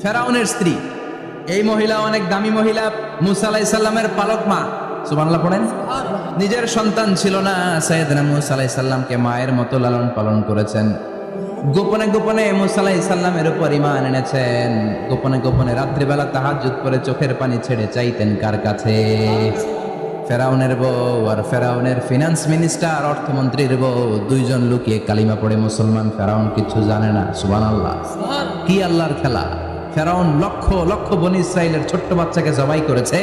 ফেরাউনের স্ত্রী এই মহিলা অনেক দামি মহিলা, মুসা আলাইহিস সালামের পালক মা। সুবহানাল্লাহ পড়েন। নিজের সন্তান ছিল না, সাইয়েদনা মুসা আলাইহিস সালামকে মায়ের মতো লালন পালন করেছেন। গোপনে গোপনে মুসা আলাইহিস সালামের উপর ঈমান এনেছেন। গোপনে গোপনে রাত্রিবেলা তাহাজ্জুদ করে চোখের পানি ছেড়ে চাইতেন কার কাছে? ফেরাউনের বউ আর ফেরাউনের ফিনান্স মিনিস্টার, অর্থমন্ত্রীর বউ, দুইজন লুকিয়ে কালিমা পড়ে মুসলমান। ফেরাউন কিছু জানে না। সুবহানাল্লাহ। কি আল্লাহর খেলা! ফেরাউন লক্ষ লক্ষ বনী ইসরাইলের ছোট্ট বাচ্চাকে জবাই করেছে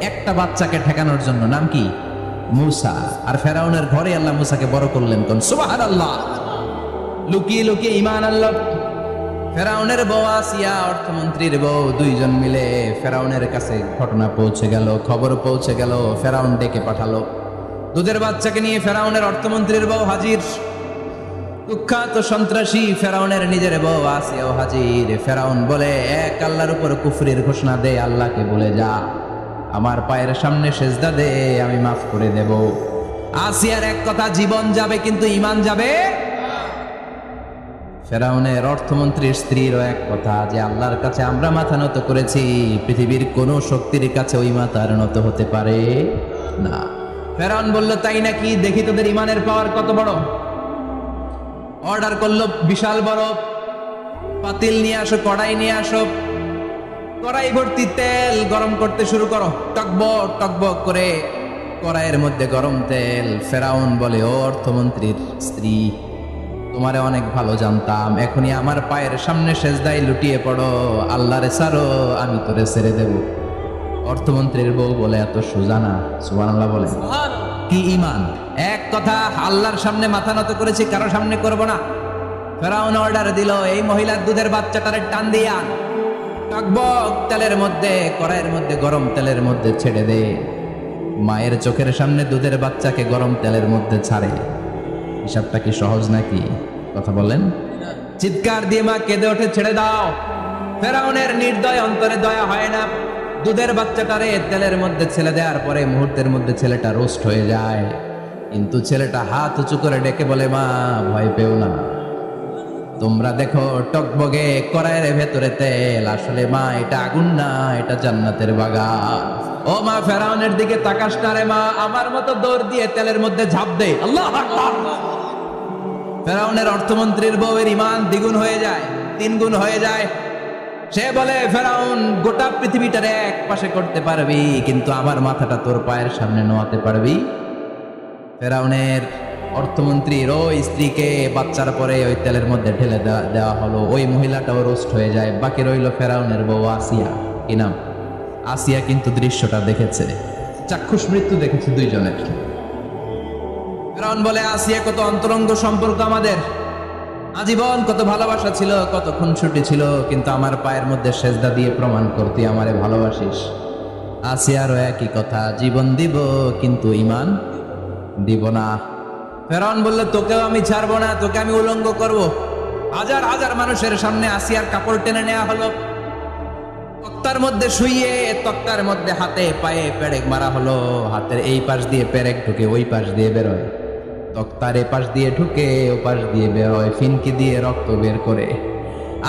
একটা বাচ্চাকে ঠেকানোর জন্য। নাম কি? মুসা। আর ফেরাউনের ঘরে আল্লাহ মুসাকে বড় করলেন। কোন সুবহানাল্লাহ! লুকিয়ে লুকিয়ে ঈমান আনলো। ফেরাউনের বউ আসিয়া, অর্থমন্ত্রীর বউ, দুইজন মিলে ফেরাউনের কাছে ঘটনা পৌঁছে গেল, খবর পৌঁছে গেল। ফেরাউন ডেকে পাঠালো। দুধের বাচ্চাকে নিয়ে ফেরাউনের অর্থমন্ত্রীর বউ হাজির। কুখ্যাত সন্ত্রাসী ফেরাউনের নিজের বউ আসিয়াও হাজির। ফেরাউন বলে, এক আল্লাহর উপর কুফরির ঘোষণা দে, আল্লাহকে বলে যা, আমার পায়ের সামনে সেজদা দে, আমি মাফ করে দেব। আসিয়ার এক কথা, জীবন যাবে কিন্তু ঈমান যাবে। ফেরাউনের অর্থমন্ত্রীর স্ত্রীরও এক কথা, যে আল্লাহর কাছে আমরা মাথা নত করেছি, পৃথিবীর কোন শক্তির কাছে ওই মাথার নত হতে পারে না। ফেরাউন বলল, তাই নাকি? দেখি তোদের ঈমানের পাওয়ার কত বড়। অর্ডার করলো বিশাল বড় পাতিল নিয়ে আসো, কড়াই নিয়ে আসো। কড়াই ভর্তি তেল গরম করতে শুরু করো। টকবক টকবক করে কড়াইয়ের মধ্যে গরম তেল। ফেরাউন বলে, ও অর্থমন্ত্রীর স্ত্রী, তোমারে অনেক ভালো জানতাম, এখনই আমার পায়ের সামনে সেজদায় লুটিয়ে পড়ো, আল্লাহরে ছাড়ো, আমি তোরে ছেড়ে দেব। অর্থমন্ত্রীর বউ বলে, এত সোজা না। সুবহানাল্লাহ বলে। কি ঈমান! এক কথা, আল্লাহর সামনে মাথা নত করেছি, কারো সামনে করব না। ফেরাউন অর্ডার দিল, এই মহিলার দুধের বাচ্চাটারে টান দিয়া টকবক তেলের মধ্যে, কড়াইয়ের মধ্যে গরম তেলের মধ্যে ছেড়ে দে। মায়ের চোখের সামনে দুধের বাচ্চাকে গরম তেলের মধ্যে ছাড়ে। হিসাবটা কি সহজ নাকি? কথা বলেন। চিৎকার দিয়ে মা কেঁদে ওঠে, ছেড়ে দাও। ফেরাউনের নির্দয় অন্তরে দয়া হয় না। দুধের বাচ্চাটারে তেলের মধ্যে ছেড়ে দেওয়ার পরে মুহূর্তের মধ্যে ছেলেটা রোস্ট হয়ে যায়। কিন্তু ছেলেটা হাত উঁচু করে ডেকে বলে, মা ভয় পেও না, তোমরা দেখো টকবগে কড়াইয়ের ভেতরে তেল, আসলে মা এটা আগুন না, এটা জান্নাতের বাগান। ও মা, ফেরাউনের দিকে তাকাস না রে মা, আমার মতো দৌড় দিয়ে তেলের মধ্যে ঝাঁপ দে। আল্লাহু আকবার। ফেরাউনের অর্থমন্ত্রীর বউয়ের ঈমান দ্বিগুণ হয়ে যায়, তিনগুণ হয়ে যায়। সে বলে, ফেরাউন, গোটা পৃথিবীটারে এক পাশে করতে পারবি, কিন্তু আমার মাথাটা তোর পায়ের সামনে নোয়াতে পারবি? ফেরাউনের অর্থমন্ত্রীর ওই স্ত্রীকে বাচ্চার পরে ওই তেলের মধ্যে ঢেলে দেওয়া হলো। ওই মহিলাটাও রোস্ট হয়ে যায়। বাকি রইল ফেরাউনের বউ আসিয়া। কি নাম? আসিয়া কিন্তু দৃশ্যটা দেখেছে, চাক্ষুষ মৃত্যু দেখেছে দুইজনের। ফেরাউন বলে, আসিয়া, কত অন্তরঙ্গ সম্পর্ক আমাদের, আজীবন কত ভালোবাসা ছিল, কত খুনসুটি ছিল, কিন্তু আমার পায়ের মধ্যে সেজদা দিয়ে প্রমাণ করতে আমারে ভালোবাসিস। আসিয়ারও একই কথা, জীবন দিব কিন্তু ঈমান দিব না। ফেরাউন বলল, তোকেও আমি ছাড়বো না, তোকে আমি উলঙ্গ করব। হাজার হাজার মানুষের সামনে আসিয়ার কাপড় টেনে নেওয়া হলো। তক্তার মধ্যে শুইয়ে, তক্তার মধ্যে হাতে পায়ে পেরেক মারা হলো। হাতের এই পাশ দিয়ে পেরেক ঢুকে ওই পাশ দিয়ে বেরোয়, তক্তার এ পাশ দিয়ে ঢুকে ও পাশ দিয়ে বেরোয়, ফিনকি দিয়ে রক্ত বের করে।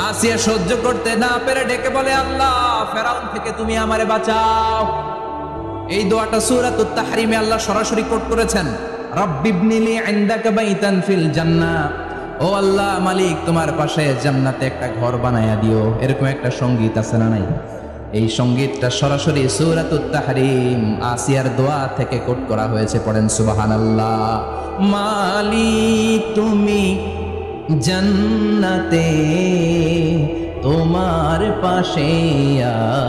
আসিয়া সহ্য করতে না পেরে ডেকে বলে, আল্লাহ, ফেরাউন থেকে তুমি আমারে বাঁচাও। এই দোয়াটা সূরাতুত তাহরিমে আল্লাহ সরাসরি কোট করেছেন, রব্বিবনিলি ইনদাকা বাইতান ফিল জান্নাহ। ও আল্লাহ, মালিক, তোমার পাশে জান্নাতে একটা ঘর বানায়া দিও। এরকম একটা সঙ্গীত আছে না নাই? এই সঙ্গীতটা সরাসরি সূরাতুত তাহরিম আসিয়ার দোয়া থেকে কোট করা হয়েছে। পড়েন সুবহানাল্লাহ। মালিক, তুমি জান্নাতে তোমার পাশে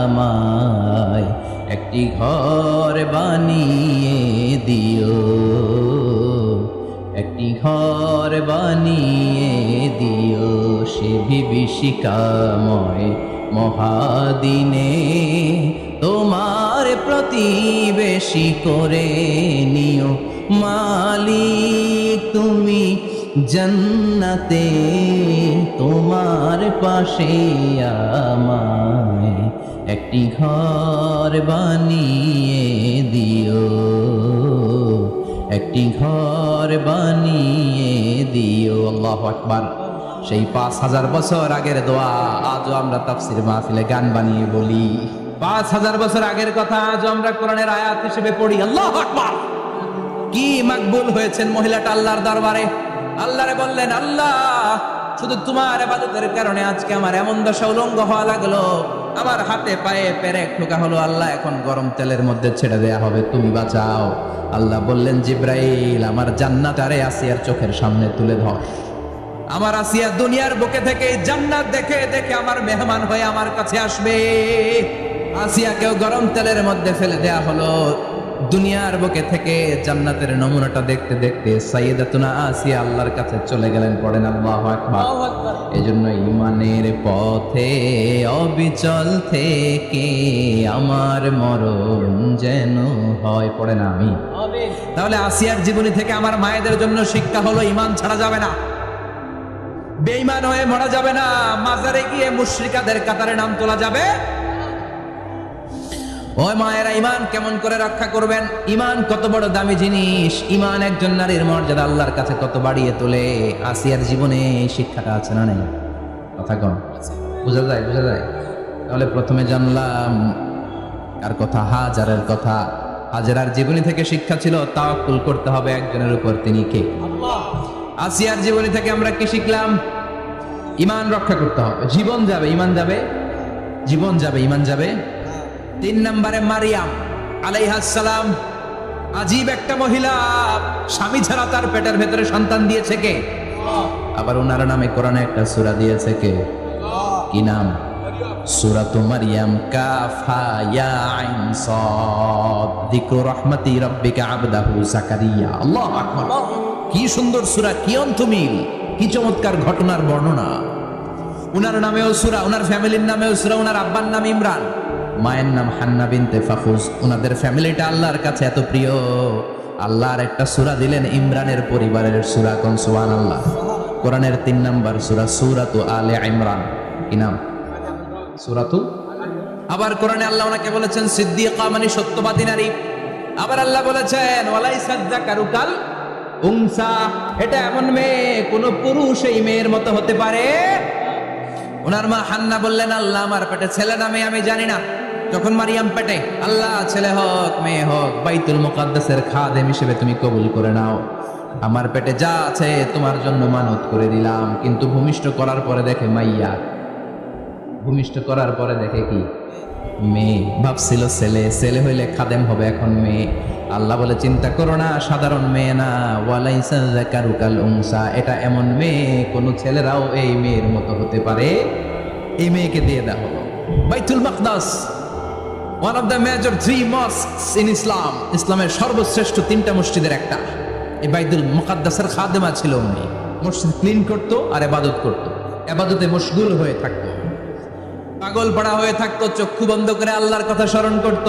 আমায় একটি ঘর বানিয়ে দিও, একটি ঘর বানিয়ে দিও, সে বিভীষিকাময় মহাদিনে তোমার প্রতিবেশী করে নিও। মালিক, তুমি জান্নাতে তোমার পাশে আমায় একটি ঘর বানিয়ে দিও, একটি ঘর বানিয়ে দিও। আল্লাহু আকবার। সেই 5000 বছর আগের দোয়া আজও আমরা তাফসীর মাহফিলে গান বানিয়ে বলি। 5000 বছর আগের কথা আজও আমরা কোরআনের আয়াত হিসেবে পড়ি। আল্লাহু আকবার। কি মাকবুল হয়েছেন মহিলাটা আল্লাহর দরবারে। আল্লাহরে বললেন, আল্লাহ শুধু তোমার ইবাদতের কারণে আজকে আমার এমন দশা উলঙ্গ হওয়া লাগলো, আমার হাতে পায়ে পেরেক ঠোকা হলো, আল্লাহ এখন গরম তেলের মধ্যে ছেড়ে দেয়া হবে, তুমি বাঁচাও। আল্লাহ বললেন, জিব্রাইল আমার জান্নাত আরে আসিয়ার চোখের সামনে তুলে ধর। আমার আসিয়া দুনিয়ার বুকে থেকে জান্নাত দেখে দেখে আমার মেহমান হয়ে আমার কাছে আসবে। আসিয়াকেও গরম তেলের মধ্যে ফেলে দেয়া হলো। দুনিয়ার বুকে থেকে জান্নাতের নমুনাটা দেখতে দেখতে সাইয়েদাতুনা আসিয়া আল্লাহর কাছে চলে গেলেন। পড়েন আল্লাহু আকবার। এজন্য ঈমানের পথে অবিচল থেকে আমার মরণ যেন হয়। পড়েন আমিন। তাহলে আসিয়ার জীবনী থেকে আমার মায়েদের জন্য শিক্ষা হলো, ঈমান ছাড়া যাবে না, বেঈমান হয়ে মরা যাবে না, মাজারে গিয়ে মুশরিকাদের কাতারে নাম তোলা যাবে। ওই মায়েরা ঈমান কেমন করে রক্ষা করবেন? ঈমান কত বড় দামি জিনিস। ঈমান একজন নারীর মর্যাদা আল্লাহর কাছে কত বাড়িয়ে তোলে। আসিয়ার জীবনে এই শিক্ষাটা আছে না নেই? কথা কম বোঝা যায়, বোঝা যায়। তাহলে প্রথমে জানলাম কার কথা? হাজারের কথা। হাজারার জীবনী থেকে শিক্ষা ছিল তাওয়াক্কুল করতে হবে একজনের উপর, তিনি কে? আল্লাহ। আসিয়ার জীবনী থেকে আমরা কি শিখলাম? ঈমান রক্ষা করতে হবে। জীবন যাবে, ঈমান যাবে, জীবন যাবে, ঈমান যাবে। 3 নম্বরে মারিয়াম আলাইহিস সালাম, আজীব একটা মহিলা, স্বামী ছাড়া তার পেটের ভেতরে সন্তান দিয়েছে কে? আবার ওনার নামে কোরআনে একটা সূরা দিয়েছে কে? কি নাম? সূরাতু মারিয়াম। কাফ হা ইয়া আইন সাদ, যিকরু রাহমাতি রাব্বিকা আবদাহু যাকারিয়া। আল্লাহু আকবার। কি সুন্দর সূরা, কি অন্তমিল, কি চমৎকার ঘটনার বর্ণনা। উনার নামেও সূরা, উনার ফ্যামিলির নামেও সূরা। উনার আব্বার নাম ইমরান, মায়ের নাম হান্না বিনতে ফাখুজ। উনাদের ফ্যামিলিটা আল্লাহর কাছে এত প্রিয়, আল্লাহর একটা সূরা দিলেন ইমরানের পরিবারের সূরা। কোন? সুবহানাল্লাহ। কোরআনের 3 নাম্বার সূরা, সূরাতু আলে ইমরান। কি নাম? সূরাতু। আবার কোরআনে আল্লাহ ওনাকে বলেছেন সিদ্দিকা, মানে সত্যবাদী নারী। আবার আল্লাহ বলেছেন ওয়ালাইসা যাকারু কাল উনসা, এটা এমন মেয়ে কোন পুরুষ এই মেয়ের মতো হতে পারে? ওনার মা হান্না বললেন, আল্লাহ আমার পেটে ছেলে না মেয়ে আমি জানি না। যখন মারিয়াম পেটে, আল্লাহ ছেলে হোক মেয়ে হোক বাইতুল মুকাদ্দাসের খাদেম হিসেবে তুমি কবুল করে নাও। আমার পেটে যা আছে তোমার জন্য মানত করে দিলাম। কিন্তু ভূমিষ্ঠ করার পরে দেখে মাইয়া, ভূমিষ্ঠ করার পরে দেখে কি? মেয়ে। ভাবছিল ছেলে, ছেলে হইলে খাদেম হবে, এখন মেয়ে। আল্লাহ বলে চিন্তা করো না, সাধারণ মেয়ে না। ওয়ালাইসা যাকারু কাল উনসা, এটা এমন মেয়ে কোন ছেলেরাও এই মেয়ের মতো হতে পারে। এই মেয়েকে দিয়ে দেওয়া হলো বাইতুল মাকদাস, one of the major 3 mosques in Islam. ইসলামের সর্বশ্রেষ্ঠ 3টা মসজিদের একটা। এই বাইতুল মুকাদ্দাসের খাদেমা ছিল উনি। মসজিদ ক্লিন করতো আর ইবাদত করতো, ইবাদতে মশগুল হয়ে থাকতো, পাগল পড়া হয়ে থাকতো, চক্ষু বন্ধ করে আল্লাহর কথা স্মরণ করত।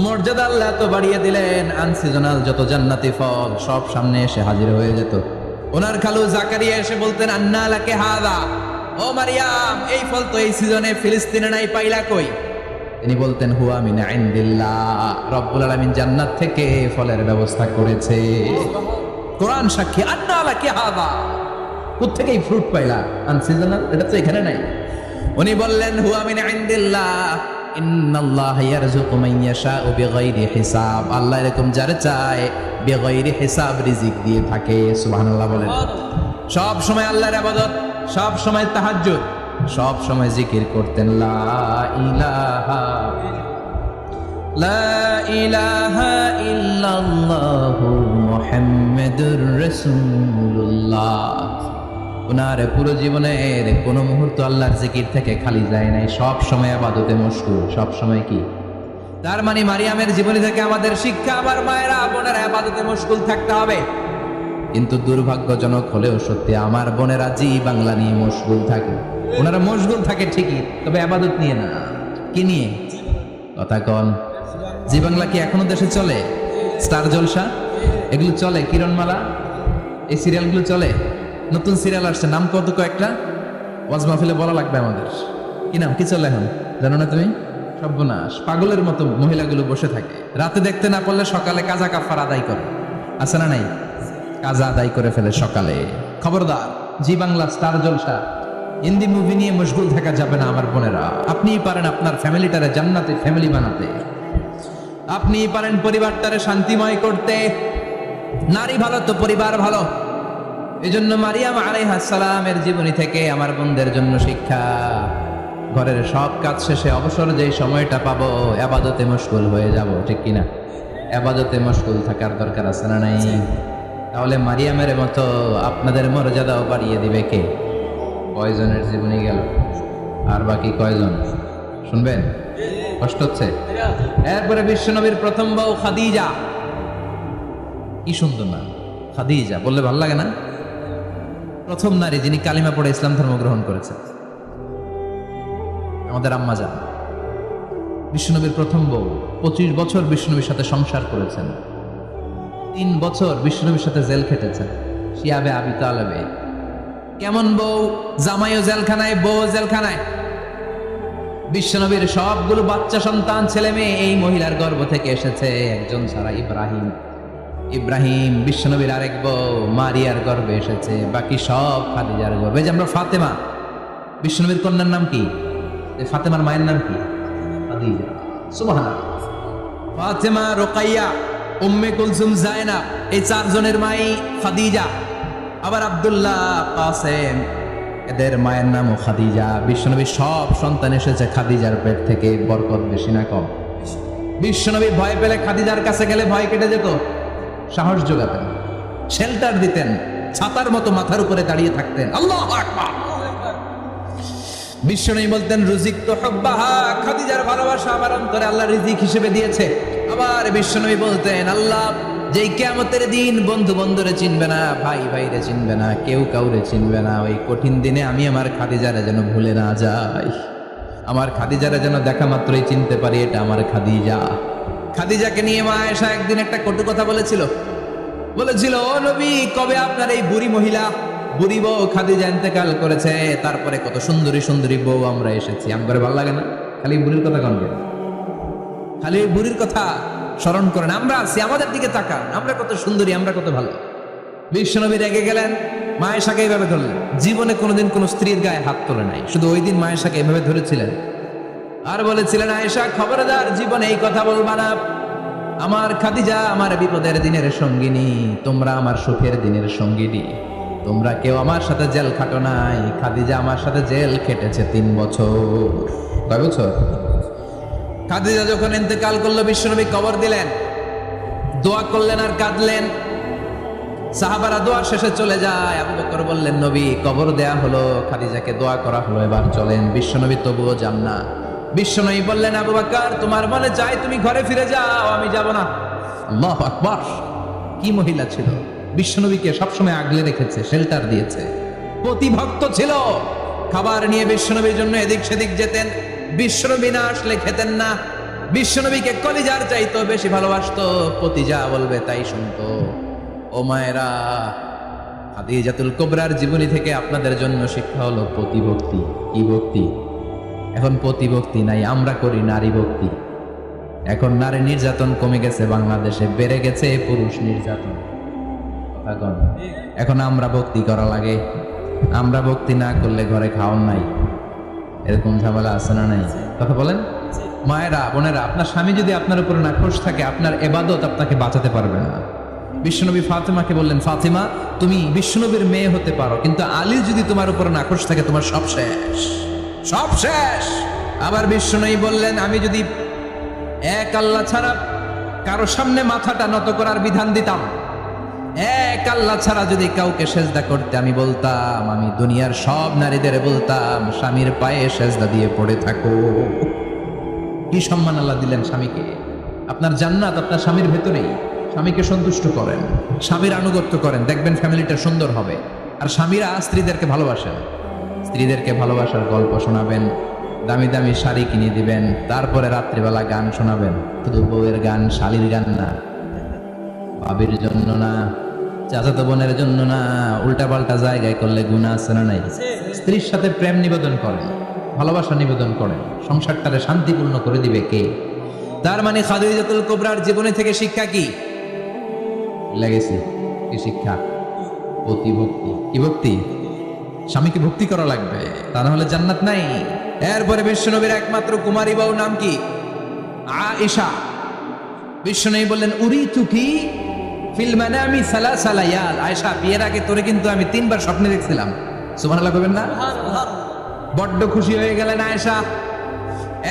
মর্যাদা আল্লাহ তো বাড়িয়ে দিলেন, আনসিজনাল যত জান্নাতি ফল সব সামনে এসে হাজির হয়ে যেত। ওনার খালু জাকারিয়া এসে বলতেন, আন্না লাকে হাদা, ও মারিয়াম এই ফল তো এই সিজনে ফিলিস্তিনে নাই, পাইলা কই? তিনি বলতেন, হুয়া মিন ইনদিল্লাহ, রব্বুল আলামিন জান্নাত থেকে ফলের ব্যবস্থা করেছে। কোরআন সাক্ষী, আন্না লাকে হাদা, কোত্থেকে এই ফ্রুট পাইলা? আনসিজনাল, এটা তো এখানে নাই। উনি বললেন, হুয়া মিন ইনদিল্লাহ, ইন্নাল্লাহ ইয়ারযুকু মান ইয়াশাউ বিগাইরি হিসাব। আল্লাহ এরকম যারে চায় বিগাইরি হিসাব রিজিক দিয়ে থাকে। সুবহানাল্লাহ বলেন। সব সময় আল্লাহর ইবাদত, সব সময় তাহাজ্জুদ, সব সময় জিকির করতেন, লা ইলাহা ইল্লাল্লাহু মুহাম্মাদুর রাসূলুল্লাহ। ওনার পুরো জীবনের কোন মুহূর্ত আল্লাহর জিকির থেকে খালি যায় নাই, সব সময় ইবাদতে মশগুল, সব সময় কি? তার মানে মারিয়ামের জীবনী থেকে আমাদের শিক্ষা, আমার মায়েরা বোনেরা ইবাদতে মশগুল থাকতে হবে। কিন্তু দুর্ভাগ্যজনক হলেও সত্যি, আমার বোনেরা জি বাংলা নিয়ে মশগুল থাকে। ওনারা মশগুল থাকে ঠিকই, তবে ইবাদত নিয়ে না। কি নিয়ে? কথা কন। জি বাংলা কি এখনো দেশে চলে? স্টার জলসা এগুলো চলে, কিরণমালা, এই সিরিয়ালগুলো চলে। নতুন সিরিয়াল আসছে, নাম কত কয়েকটা, ওয়াজ মাহফিলে বলা লাগবে আমাদের। কি নাম, কি চলে এখন জানো না তুমি? সর্বনাশ, পাগলের মতো মহিলাগুলো বসে থাকে, রাতে দেখতে না পারলে সকালে কাজা কাফার আদায় করে। আছে না নাই? কাজা আদায় করে ফেলে সকালে। খবরদার, জি বাংলা স্টার জলসা, হিন্দি মুভি নিয়ে মশগুল থাকা যাবে না আমার বোনেরা। আপনিই পারেন আপনার ফ্যামিলিটারে জান্নাতের ফ্যামিলি বানাতে, আপনিই পারেন পরিবারটারে শান্তিময় করতে। নারী ভালো তো পরিবার ভালো। এজন্য মারিয়াম আলাইহিস সালামের জীবনী থেকে আমার বোনদের জন্য শিক্ষা, ঘরের সব কাজ শেষে অবসর যে সময়টা পাবো ইবাদতে মশগুল হয়ে যাব, ঠিক কিনা? ইবাদতে মশগুল থাকার দরকার আছে না নাই? তাহলে মারিয়ামের মতো আপনাদের মর্যাদাও বাড়িয়ে দিবে কে? কয়জনের জীবনী গেল, আর বাকি কয়জন শুনবেন? কষ্ট হচ্ছে? এরপরে বিশ্বনবীর প্রথম বউ খাদিজা। কি সুন্দর না খাদিজা, বললে ভালো লাগে না? প্রথম নারী যিনি কালিমা পড়ে ইসলাম ধর্ম গ্রহণ করেছেন, আমাদের আম্মা জান। বিশ্বনবীর প্রথম বউ, 25 বছর বিশ্বনবীর সাথে সংসার করেছেন, 3 বছর বিশ্বনবীর সাথে জেল খেটেছেন শিয়াবে আবি তালেবে। কেমন বউ? জামাইও জেলখানায়, বউ জেলখানায়। বিশ্বনবীর সবগুলো বাচ্চা সন্তান ছেলে মেয়ে এই মহিলার গর্ভ থেকে এসেছে, একজন ছাড়া ইব্রাহিম। ইব্রাহিম বিশ্বনবীর আরেক বউ মারিয়ার গর্ভে এসেছে, বাকি সব খাদিজার গর্ভে। যে আমরা ফাতেমা, বিশ্বনবীর কন্যার নাম কি? ফাতেমার মায়ের নাম কি? খাদিজা। সুবহানাল্লাহ। ফাতেমা, রোকাইয়া, উম্মে কুলসুম, জায়নাব, এই 4 জনের মাই খাদিজা। আবার আব্দুল্লাহ, কাসেম, এদের মায়ের নামও খাদিজা। বিশ্বনবীর সব সন্তান এসেছে খাদিজার পেট থেকে। বরকত বেশি না কম? বিশ্বনবী ভয় পেলে খাদিজার কাছে গেলে ভয় কেটে যেত, সাহস যোগাতেন, শেল্টার দিতেন, ছাতার মতো মাথার উপরে দাঁড়িয়ে থাকতেন। আল্লাহু আকবার। বিশ্বনবী বলতেন রুজিক তো হুব্বাহা, খাদিজার ভালোবাসা আমার অন্তরে আল্লাহ রিজিক হিসেবে দিয়েছে। আবার বিশ্বনবী বলতেন আল্লাহ যেই কিয়ামতের দিন বন্ধু বন্ধুরে চিনবে না, ভাই ভাইরে চিনবে না, কেউ কাউরে চিনবে না, ওই কঠিন দিনে আমি আমার খাদিজারে যেন ভুলে না যাই, আমার খাদিজারে যেন দেখা মাত্রই চিনতে পারি এটা আমার খাদিজা। খাদিজাকে নিয়ে মা আয়েশা একদিন একটা কটু কথা বলেছিল। ও নবী, কবে আপনার এই বুড়ি মহিলা, বুড়ি বউ খাদিজা ইন্তেকাল করেছে, তারপরে কত সুন্দরী সুন্দরী বউ আমরা এসেছি, আমার ভালো লাগে না? খালি বুড়ির কথা কন কেন? খালি বুড়ির কথা স্মরণ করেন। আমরা আছি, আমাদের দিকে তাকান, আমরা কত সুন্দরী, আমরা কত ভালো। বিশ্বনবী রেগে গেলেন, মা আয়েশাকে এইভাবে ধরলেন। জীবনে কোনোদিন কোনো স্ত্রীর গায়ে হাত তোলে নাই, শুধু ওই দিন মা আয়েশাকে এভাবে ধরেছিলেন আর বলেছিলেন আয়েশা খবরদার জীবনে এই কথা বলবা না, আমার খাদিজা আমার বিপদের দিনের সঙ্গিনী, তোমরা আমার সুখের দিনের সঙ্গিনী, তোমরা কেউ আমার সাথে জেল খাটো নাই, খাদিজা আমার সাথে জেল খেটেছে 3 বছর। কয় বছর? খাদিজা যখন ইন্তেকাল করলো বিশ্বনবী কবর দিলেন, দোয়া করলেন আর কাঁদলেন। সাহাবারা দোয়া শেষে চলে যায়। আবু বকর বললেন নবী কবর দেয়া হলো, খাদিজাকে দোয়া করা হলো, এবার চলেন। বিশ্বনবী তবুও যান না। বিশ্বনবী বললেন আবু বকর তোমার মনে চাই তুমি ঘরে ফিরে যাও, আমি যাব না। আল্লাহু আকবার। কি মহিলা ছিল, বিশ্বনবীকে সবসময় আগলে রেখেছে, শেল্টার দিয়েছে, প্রতিভক্ত ছিল। খাবার নিয়ে বিশ্বনবীর জন্য এদিক সেদিক যেতেন, বিশ্বনবী না আসলে খেতেন না। বিশ্বনবীকে কলিজার চাইতো বেশি ভালোবাসতো, পতি যা বলবে তাই শুনতো। ও মায়েরা, খাদিজাতুল কুবরার জীবনী থেকে আপনাদের জন্য শিক্ষা হলো প্রতিভক্তি। কি ভক্তি? এখন প্রতিভক্তি নাই, আমরা করি নারী ভক্তি। এখন নারী নির্যাতন কমে গেছে বাংলাদেশে, বেড়ে গেছে পুরুষ নির্যাতন। এখন আমরা ভক্তি করা লাগে, আমরা ভক্তি না করলে ঘরে খাওয়ান নাই, এরকম ঝামেলা আছে না নাই? কথা বলেন। মায়েরা, বোনেরা, আপনার স্বামী যদি আপনার উপরে নাখোশ থাকে, আপনার ইবাদত আপনাকে বাঁচাতে পারবে না। বিশ্বনবী ফাতেমাকে বললেন ফাতেমা তুমি বিশ্বনবীর মেয়ে হতে পারো, কিন্তু আলী যদি তোমার উপরে নাখোশ থাকে তোমার সব শেষ, সব শেষ। আবার বিশ্বনবী বললেন আমি যদি এক আল্লাহ ছাড়া কারো সামনে মাথাটা নত করার বিধান দিতাম, এক আল্লাহ ছাড়া যদি কাউকে সেজদা করতে আমি বলতাম, আমি দুনিয়ার সব নারীদের বলতাম স্বামীর পায়ে সেজদা দিয়ে পড়ে থাকো। কি সম্মান আল্লাহ দিলেন স্বামীকে। আপনার জান্নাত আপনার স্বামীর ভেতরেই। স্বামীকে সন্তুষ্ট করেন, স্বামীর আনুগত্য করেন, দেখবেন ফ্যামিলিটা সুন্দর হবে। আর স্বামীরা স্ত্রীদেরকে ভালোবাসেন, স্ত্রীদেরকে ভালোবাসার গল্প শোনাবেন, দামি দামি শাড়ি কিনে দিবেন, তারপরে রাত্রিবেলা গান শোনাবেন। শুধু বউয়ের গান, শালীর গান না, ভাবির জন্য না, চাচাতো বোনের জন্য না, উল্টাপাল্টা জায়গায় করলে গুনাহ আছে না নাই? স্ত্রীর সাথে প্রেম নিবেদন করেন, ভালোবাসা নিবেদন করেন, সংসারটারে শান্তিপূর্ণ করে দিবে কে? তার মানে খাদিজাতুল কুবরার জীবনে থেকে শিক্ষা কি লেগেছে? কি শিক্ষা? প্রতিভক্তি। কি ভক্তি? স্বামীকে ভক্তি করা লাগবে, তা না হলে জান্নাত নাই। এরপরে বিশ্বনবীর একমাত্র কুমারী বউ নাম কি? আয়েশা। বিশ্বনবী বললেন উরিতুকি ফিল মানামি সালাসা লায়াল। আয়েশা, বিয়ের আগে তোরে কিন্তু আমি 3 বার স্বপ্নে দেখছিলাম। সুবহানাল্লাহ বলবেন না? বড্ড খুশি হয়ে গেলেন আয়েশা।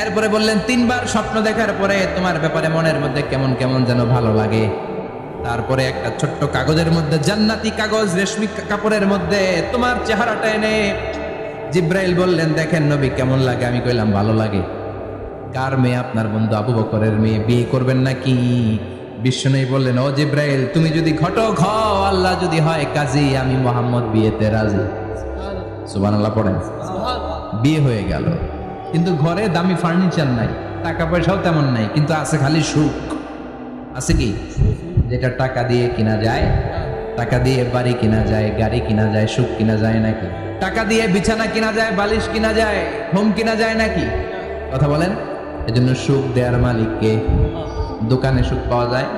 এরপরে বললেন 3 বার স্বপ্ন দেখার পরে তোমার ব্যাপারে মনের মধ্যে কেমন কেমন যেন ভালো লাগে। তারপরে একটা ছোট্ট কাগজের মধ্যে, জান্নাতি কাগজ, রেশমি কাপড়ের মধ্যে তোমার চেহারাটা এনে জিব্রাইল বললেন দেখেন নবী কেমন লাগে। আমি কইলাম ভালো লাগে। কার মেয়ে? আপনার বন্ধু আবু বকরের মেয়ে, বিয়ে করবেন নাকি? বিশ্বনবী বললেন ও জিব্রাইল, তুমি যদি ঘটক হও, আল্লাহ যদি হয় কাজী, আমি মোহাম্মদ বিয়েতে রাজি। সুবহানাল্লাহ পড়েন। বিয়ে হয়ে গেল, কিন্তু ঘরে দামি ফার্নিচার নাই, টাকা পয়সাও তেমন নাই, কিন্তু আছে খালি সুখ। আছে কি? যেটা টাকা দিয়ে কিনা যায়, টাকা দিয়ে বাড়ি কিনা যায়, গাড়ি কিনা যায়, সুখ কিনা যায় নাকি? টাকা দিয়ে বিছানা কিনা যায়, বালিশ কিনা যায়, হোম কিনা যায় নাকি? কথা বলেন। এজন্য সুখ দেওয়ার মালিক কে? দোকানে সুখ পাওয়া যায়,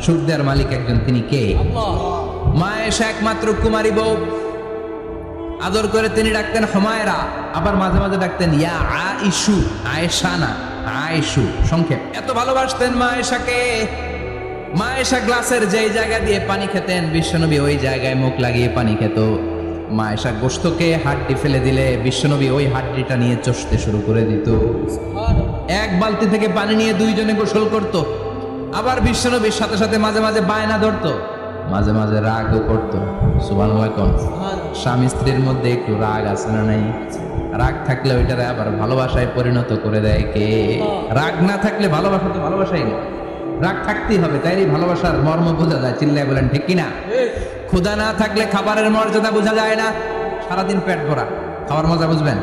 সুখ দেওয়ার মালিক একজন, তিনি কে? মা এসে একমাত্র কুমারী বউ, আদর করে তিনি ডাকতেন হুমায়রা, আবার মাঝে মাঝে ডাকতেন ইয়া আইশু। আয়েশা না, আয়েশু সংক্ষেপ। এত ভালোবাসতেন মা এসাকে। মা এসা গ্লাসের যেই জায়গা দিয়ে পানি খেতেন, বিশ্বনবী ওই জায়গায় মুখ লাগিয়ে পানি খেত। মা এসা গোশতকে হাড্ডি ফেলে দিলে বিশ্বনবী ওই হাড্ডিটা নিয়ে চষতে শুরু করে দিত। এক বালতি থেকে পানি নিয়ে 2 জনে গোসল করত। আবার বিশ্বনবীর সাথে সাথে মাঝে মাঝে বায়না ধরতো, মাঝে মাঝে রাগও করতো। সুবহানাল্লাহ কোন? স্বামী স্ত্রীর মধ্যে একটু রাগ আছে না নাই? রাগ থাকলে ওইটারে আবার ভালোবাসায় পরিণত করে দেয় কে? রাগ না থাকলে ভালোবাসা তো ভালোবাসাই না, রাগ থাকতেই হবে, তাই ভালোবাসার মর্ম বোঝা যায়। চিল্লায় বলেন ঠিক কিনা? ক্ষুধা না থাকলে খাবারের মর্যাদা বোঝা যায় না। সারাদিন পেট ভরা, খাওয়ার মজা বুঝবেন?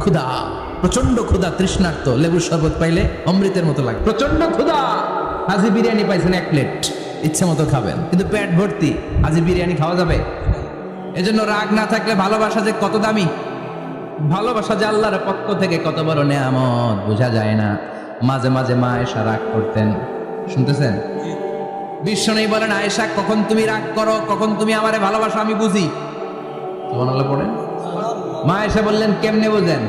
ক্ষুধা, প্রচন্ড ক্ষুধা, তৃষ্ণার্ত, লেবুর শরবত পাইলে অমৃতের মতো লাগে। প্রচন্ড ক্ষুধা, হাজি বিরিয়ানি পাইছেন 1 প্লেট, ইচ্ছে মতো খাবেন, কিন্তু পেট ভর্তি, হাজি বিরিয়ানি খাওয়া যাবে? এজন্য রাগ না থাকলে ভালোবাসা যে কত দামি, ভালোবাসা যে আল্লাহর পক্ষ থেকে কত বড় নেয়ামত বোঝা যায় না। মাঝে মাঝে মা আয়েশা রাগ করতেন, শুনতেছেন? বিশ্বনবী বলেন আয়েশা, কখন তুমি রাগ করো, কখন তুমি আমারে ভালোবাসো আমি বুঝি। সুবহানাল্লাহ পড়েন। মা আয়েশা বললেন কেমনে বুঝেন?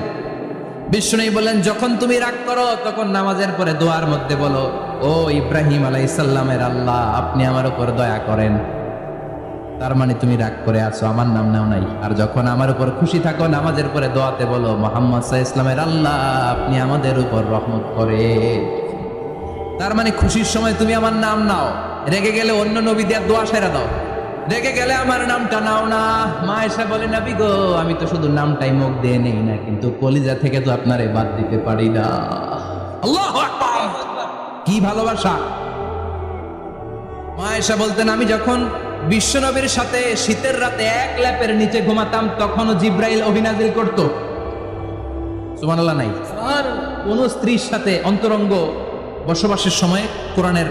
বিশ্বনবী বললেন যখন তুমি রাগ করো তখন নামাজের পরে দোয়ার মধ্যে বলো, ও ইব্রাহিম আলাইহিস সালামের আল্লাহ, আপনি আমার উপর দয়া করেন। তার মানে তুমি রাগ করে আছো, আমার নাম নাও নাই। আর যখন আমার উপর খুশি থাকো, নামাজের পরে দোয়াতে বলো, মুহাম্মদ সাল্লাল্লাহু আলাইহি ওয়াসাল্লামের আল্লাহ, আপনি আমাদের উপর রহমত করেন। তার মানে খুশির সময় তুমি আমার নাম নাও, রেগে গেলে অন্য নবী দিয়ে দোয়া সেরা দাও, রেগে গেলে আমার নামটা নাও না। মা এসে বলে নবী গো, আমি তো শুধু নামটাই মুখ দিয়ে নেই না, কিন্তু কলিজা থেকে তো আপনারে বাদ দিতে পারি না। আল্লাহু আকবার! কি ভালোবাসা! মা এসে বলতেন আমি যখন বিশ্বনবীর সাথে শীতের রাতে এক ল্যাপের নিচে ঘুমাতাম, তখনও জিব্রাইল অভিনাজিল করত। সুবহানাল্লাহ নাই? কোন স্ত্রীর সাথে অন্তরঙ্গ বসবাসের সময় কোরআনের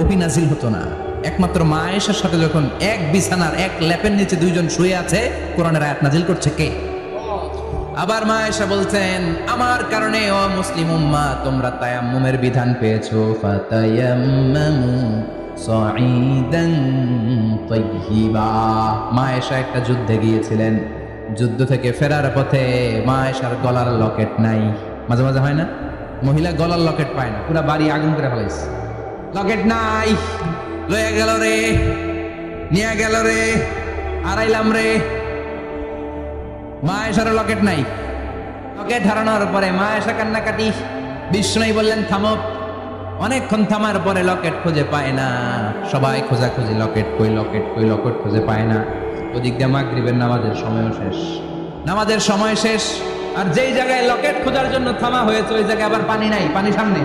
অভিনাজিল হতো না। একমাত্র মা আয়েশার সাথে যখন এক বিছানার এক ল্যাপের নিচে 2 জন শুয়ে আছে, কোরআনের আয়াত নাজিল করছে কে? আবার মা আয়েশা বলছেন আমার কারণে ও মুসলিম উম্মাহ তোমরা তায়াম্মুমের বিধান পেয়েছো। ফাতায়াম্মামু সাঈদান তাইয়্যিবা। মা আয়েশা একটা যুদ্ধে গিয়েছিলেন, যুদ্ধ থেকে ফেরার পথে মা আয়েশার গলার লকেট নাই। মাঝে মাঝে হয় না, মহিলা গলার লকেট পায় না, পুরা বাড়ি আগুন করে ফেলাইছে, লকেট নাই। লয়ে গেল রে, নিয়ে গেল রে, হারাইলাম রে। মা আয়েশার লকেট নাই। লকেট হারানোর পরে মা আয়েশা কান্নাকাটি। বিষ্ণুই বললেন থামো। অনেকক্ষণ থামার পরে লকেট খুঁজে পায় না। সবাই খোঁজাখুঁজি, লকেট কই, লকেট কই, লকেট খুঁজে পায় না। ওদিক দিয়ে মাগরিবের নামাজের সময়ও শেষ, নামাজের সময় শেষ। আর যেই জায়গায় লকেট খোঁজার জন্য থামা হয়েছে ওই জায়গায় আবার পানি নাই, পানি সামনে,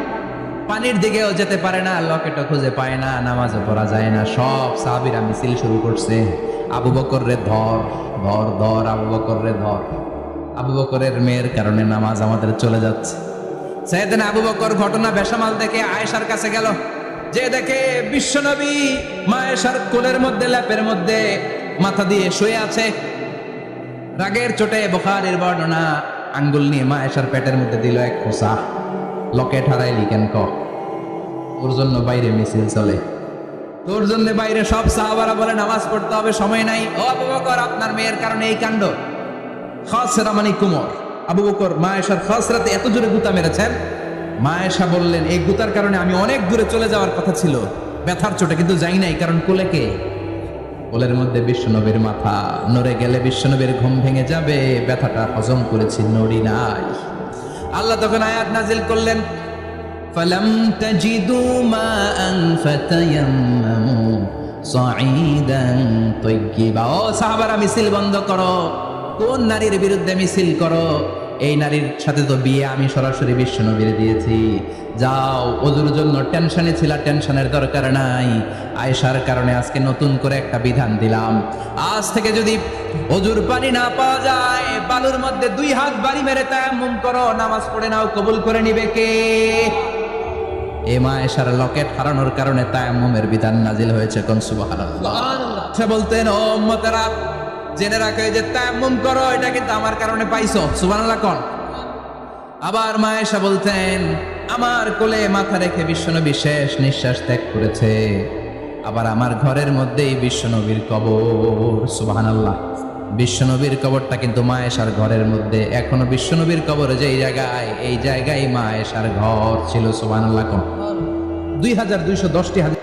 পানির দিকেও যেতে পারে না, লকেটও খুঁজে পায় না, নামাজও পড়া যায় না। সব সাহাবীরা মিছিল শুরু করছে, আবু বকর রে ধর ধর ধর, আবু বকর রে ধর। আবু বকরের মেয়ের কারণে নামাজ আমাদের চলে যাচ্ছে। সাইয়েদনা আবু বকর ঘটনা বেসামাল দেখে আয়েশার কাছে গেল, যে দেখে বিশ্বনবী মা আয়েশার কোলের মধ্যে, ল্যাপের মধ্যে মাথা দিয়ে শুয়ে আছে। রাগের চোটে বুখারীর বর্ণনা, আঙ্গুল নিয়ে মা আয়েশার পেটের মধ্যে দিল এক খোঁচা। লকেট হারাইলি কেন ক? তোর জন্য বাইরে মিছিল চলে, তোর জন্য বাইরে সব সাহাবারা বলে নামাজ পড়তে হবে, সময় নাই। ও আবু বকর, আপনার মেয়ের কারণে এই কাণ্ড। খাসরা মানে কোমর। আবু বকর মা আয়েশার খাসরাতে এত জোরে গুতা মেরেছেন, মা আয়েশা বললেন এই গুতার কারণে আমি অনেক দূরে চলে যাওয়ার কথা ছিল ব্যথার চোটে, কিন্তু যাই নাই, কারণ কোলে কে? কোলের মধ্যে বিশ্বনবীর মাথা, নড়ে গেলে বিশ্বনবীর ঘুম ভেঙে যাবে, ব্যথাটা হজম করেছি, নড়ি নাই। আল্লাহ তখন আয়াত নাজিল করলেন, ফালাম তাজিদু মাআন ফাতায়াম্মামু সাঈদান তাইয়্যিবা। ও সাহাবারা, মিছিল বন্ধ করো। কোন নারীর বিরুদ্ধে মিছিল করো? এই নারীর সাথে তো বিয়ে আমি সরাসরি বিশ্বনবীর দিয়েছি। যাও, ওজুর জন্য টেনশনে ছিল, টেনশনের দরকার নাই। আয়েশার কারণে আজকে নতুন করে একটা বিধান দিলাম, আজ থেকে যদি ওজুর পানি না পাওয়া যায়, বালুর মধ্যে 2 হাত বাড়ি মেরে তায়াম্মুম করো, নামাজ পড়ে নাও, কবুল করে নিবে কে? এই মা আয়েশার লকেট হারানোর কারণে তায়াম্মুমের বিধান নাজিল হয়েছে। কোন সুবহানাল্লাহ। সে বলতেন, ও উম্মতেরা, জেনে রাখো যে তায়াম্মুম করো, এটা কিন্তু আমার কারণে পাইছো। সুবহানাল্লাহ কোন। আবার মা আয়েশা বলতেন, আমার কোলে মাথা রেখে বিশ্বনবী শেষ নিঃশ্বাস ত্যাগ করেছে, আবার আমার ঘরের মধ্যেই বিশ্বনবীর কবর। সুবহানাল্লাহ। বিশ্বনবীর কবরটা কিন্তু মা আয়েশার ঘরের মধ্যে। এখনো বিশ্বনবীর কবর যেই জায়গায়, এই জায়গায় মা আয়েশার ঘর ছিল। সুবহানাল্লাহ কোন। 2210টি হাদিস